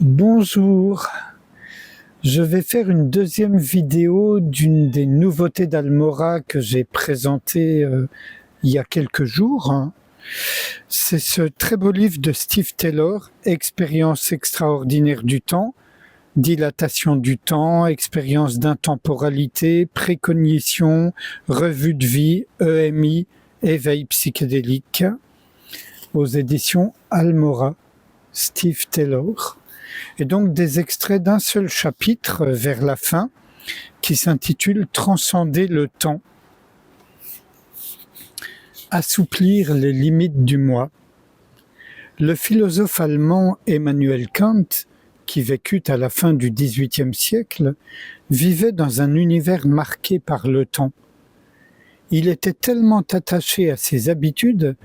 Bonjour, je vais faire une deuxième vidéo d'une des nouveautés d'Almora que j'ai présentée il y a quelques jours. C'est ce très beau livre de Steve Taylor, Expérience extraordinaire du temps, dilatation du temps, expérience d'intemporalité, précognition, revue de vie, EMI, éveil psychédélique, aux éditions Almora, Steve Taylor. Et donc des extraits d'un seul chapitre vers la fin qui s'intitule « Transcender le temps ». Assouplir les limites du moi. Le philosophe allemand Emmanuel Kant, qui vécut à la fin du XVIIIe siècle, vivait dans un univers marqué par le temps. Il était tellement attaché à ses habitudes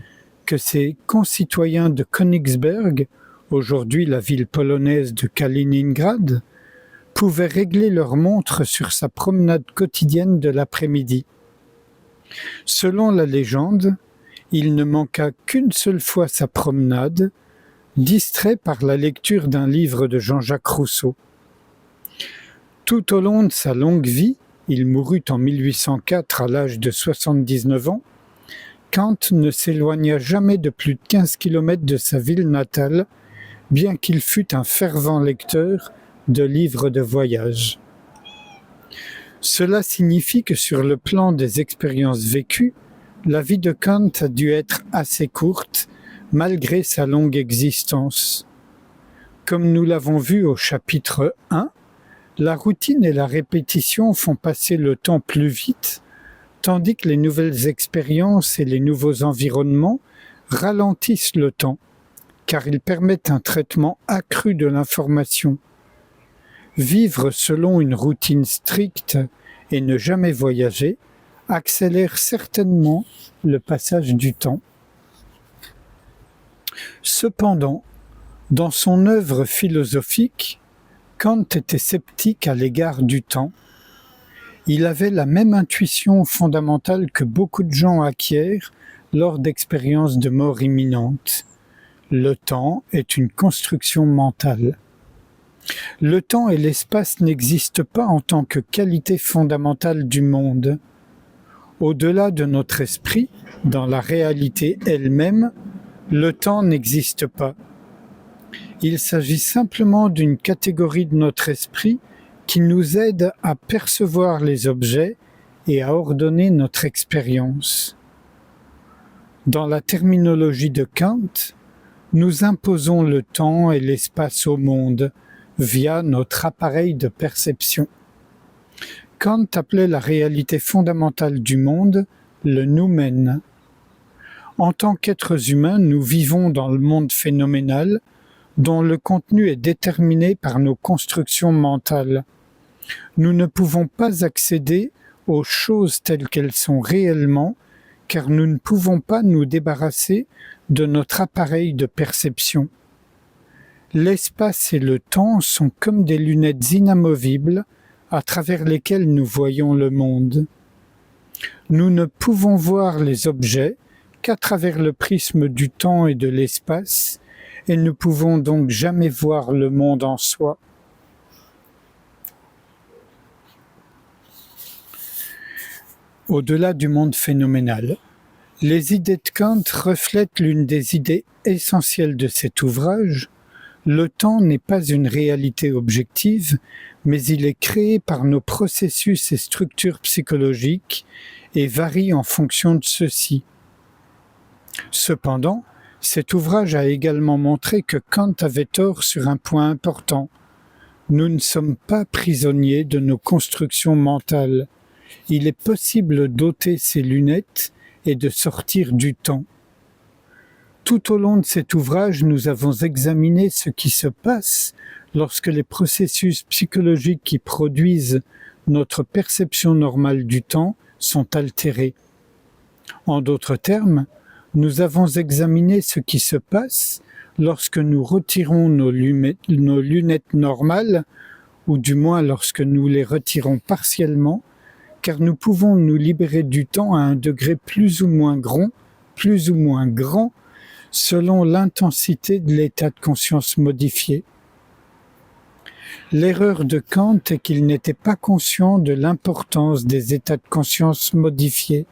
que ses concitoyens de Königsberg, aujourd'hui la ville polonaise de Kaliningrad, pouvaient régler leur montre sur sa promenade quotidienne de l'après-midi. Selon la légende, il ne manqua qu'une seule fois sa promenade, distrait par la lecture d'un livre de Jean-Jacques Rousseau. Tout au long de sa longue vie, il mourut en 1804 à l'âge de 79 ans, Kant ne s'éloigna jamais de plus de 15 kilomètres de sa ville natale, bien qu'il fût un fervent lecteur de livres de voyage. Cela signifie que sur le plan des expériences vécues, la vie de Kant a dû être assez courte, malgré sa longue existence. Comme nous l'avons vu au chapitre 1, la routine et la répétition font passer le temps plus vite, tandis que les nouvelles expériences et les nouveaux environnements ralentissent le temps, car ils permettent un traitement accru de l'information. Vivre selon une routine stricte et ne jamais voyager accélère certainement le passage du temps. Cependant, dans son œuvre philosophique, Kant était sceptique à l'égard du temps. Il avait la même intuition fondamentale que beaucoup de gens acquièrent lors d'expériences de mort imminente. Le temps est une construction mentale. Le temps et l'espace n'existent pas en tant que qualité fondamentale du monde. Au-delà de notre esprit, dans la réalité elle-même, le temps n'existe pas. Il s'agit simplement d'une catégorie de notre esprit qui nous aide à percevoir les objets et à ordonner notre expérience. Dans la terminologie de Kant, nous imposons le temps et l'espace au monde via notre appareil de perception. Kant appelait la réalité fondamentale du monde le noumen. En tant qu'êtres humains, nous vivons dans le monde phénoménal dont le contenu est déterminé par nos constructions mentales. Nous ne pouvons pas accéder aux choses telles qu'elles sont réellement, car nous ne pouvons pas nous débarrasser de notre appareil de perception. L'espace et le temps sont comme des lunettes inamovibles à travers lesquelles nous voyons le monde. Nous ne pouvons voir les objets qu'à travers le prisme du temps et de l'espace, et ne pouvons donc jamais voir le monde en soi. Au-delà du monde phénoménal, les idées de Kant reflètent l'une des idées essentielles de cet ouvrage. Le temps n'est pas une réalité objective, mais il est créé par nos processus et structures psychologiques et varie en fonction de ceux-ci. Cependant, cet ouvrage a également montré que Kant avait tort sur un point important. Nous ne sommes pas prisonniers de nos constructions mentales. Il est possible d'ôter ces lunettes et de sortir du temps. Tout au long de cet ouvrage, nous avons examiné ce qui se passe lorsque les processus psychologiques qui produisent notre perception normale du temps sont altérés. En d'autres termes, nous avons examiné ce qui se passe lorsque nous retirons nos lunettes normales, ou du moins lorsque nous les retirons partiellement, car nous pouvons nous libérer du temps à un degré plus ou moins grand, selon l'intensité de l'état de conscience modifié. L'erreur de Kant est qu'il n'était pas conscient de l'importance des états de conscience modifiés.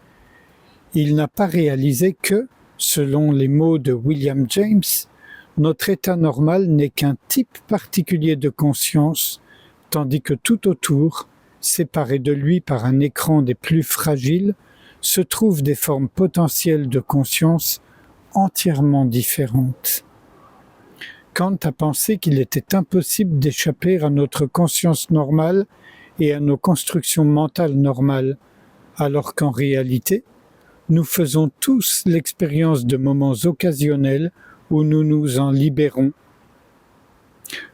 Il n'a pas réalisé que, selon les mots de William James, notre état normal n'est qu'un type particulier de conscience, tandis que tout autour, séparé de lui par un écran des plus fragiles, se trouvent des formes potentielles de conscience entièrement différentes. Kant a pensé qu'il était impossible d'échapper à notre conscience normale et à nos constructions mentales normales, alors qu'en réalité, nous faisons tous l'expérience de moments occasionnels où nous nous en libérons.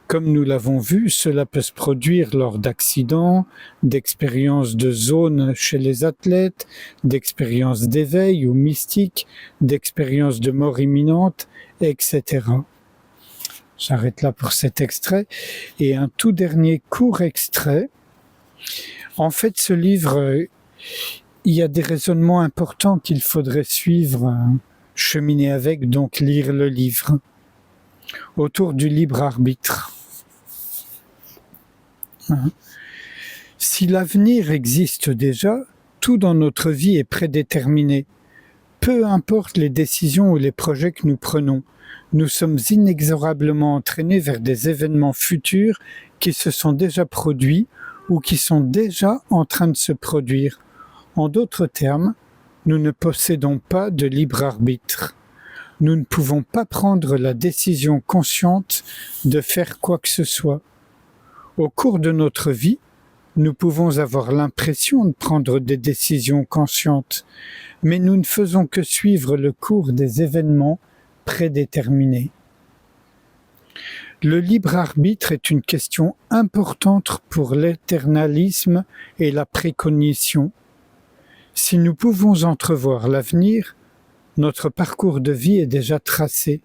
Comme nous l'avons vu, cela peut se produire lors d'accidents, d'expériences de zone chez les athlètes, d'expériences d'éveil ou mystiques, d'expériences de mort imminente, etc. J'arrête là pour cet extrait. Et un tout dernier court extrait. En fait, ce livre, il y a des raisonnements importants qu'il faudrait suivre, cheminer avec, donc lire le livre, autour du libre arbitre. Si l'avenir existe déjà, tout dans notre vie est prédéterminé. Peu importe les décisions ou les projets que nous prenons, nous sommes inexorablement entraînés vers des événements futurs qui se sont déjà produits ou qui sont déjà en train de se produire. En d'autres termes, nous ne possédons pas de libre arbitre. Nous ne pouvons pas prendre la décision consciente de faire quoi que ce soit. Au cours de notre vie, nous pouvons avoir l'impression de prendre des décisions conscientes, mais nous ne faisons que suivre le cours des événements prédéterminés. Le libre arbitre est une question importante pour l'éternalisme et la précognition. Si nous pouvons entrevoir l'avenir, notre parcours de vie est déjà tracé.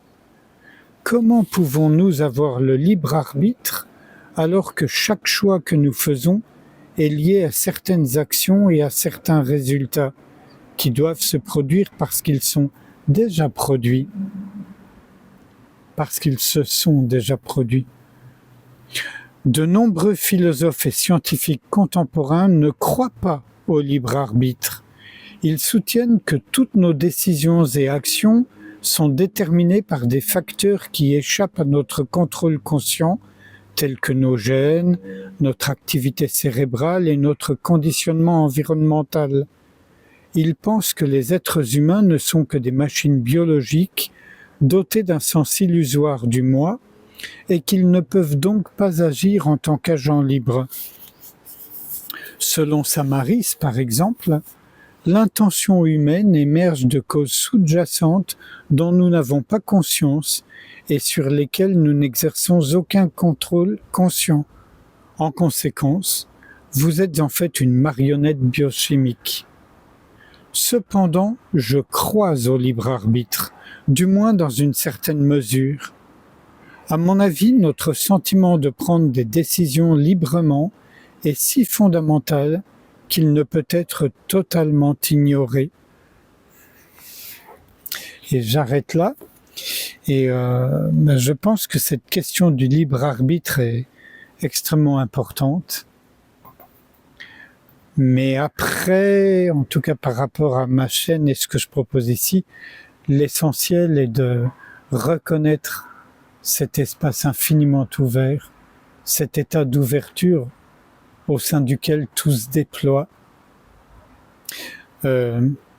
Comment pouvons-nous avoir le libre arbitre alors que chaque choix que nous faisons est lié à certaines actions et à certains résultats qui doivent se produire parce qu'ils sont déjà produits, parce qu'ils se sont déjà produits. De nombreux philosophes et scientifiques contemporains ne croient pas au libre arbitre. Ils soutiennent que toutes nos décisions et actions sont déterminées par des facteurs qui échappent à notre contrôle conscient, tels que nos gènes, notre activité cérébrale et notre conditionnement environnemental. Ils pensent que les êtres humains ne sont que des machines biologiques dotées d'un sens illusoire du moi et qu'ils ne peuvent donc pas agir en tant qu'agents libres. Selon Samaris, par exemple, l'intention humaine émerge de causes sous-jacentes dont nous n'avons pas conscience et sur lesquelles nous n'exerçons aucun contrôle conscient. En conséquence, vous êtes en fait une marionnette biochimique. Cependant, je crois au libre arbitre, du moins dans une certaine mesure. À mon avis, notre sentiment de prendre des décisions librement est si fondamental qu'il ne peut être totalement ignoré. Et j'arrête là. Et je pense que cette question du libre arbitre est extrêmement importante. Mais après, en tout cas par rapport à ma chaîne et ce que je propose ici, l'essentiel est de reconnaître cet espace infiniment ouvert, cet état d'ouverture au sein duquel tout se déploie.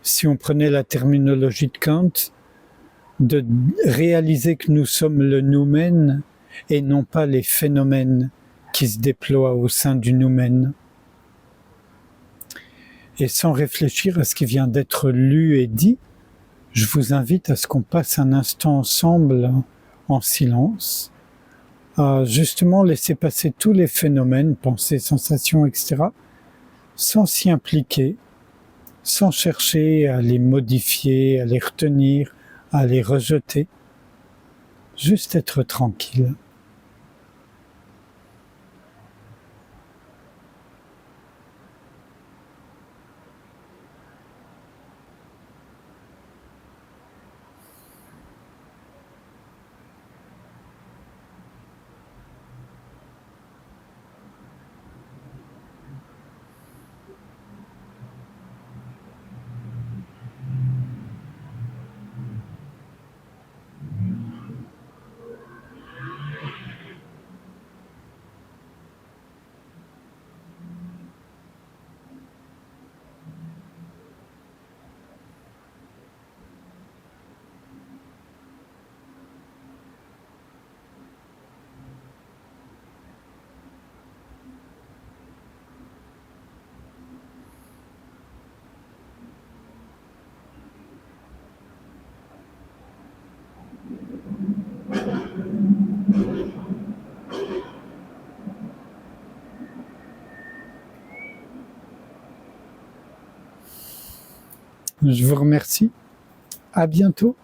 Si on prenait la terminologie de Kant, de réaliser que nous sommes le noumen et non pas les phénomènes qui se déploient au sein du noumen. Et sans réfléchir à ce qui vient d'être lu et dit, je vous invite à ce qu'on passe un instant ensemble en silence, à justement laisser passer tous les phénomènes, pensées, sensations, etc., sans s'y impliquer, sans chercher à les modifier, à les retenir, à les rejeter, juste être tranquille. Je vous remercie. À bientôt.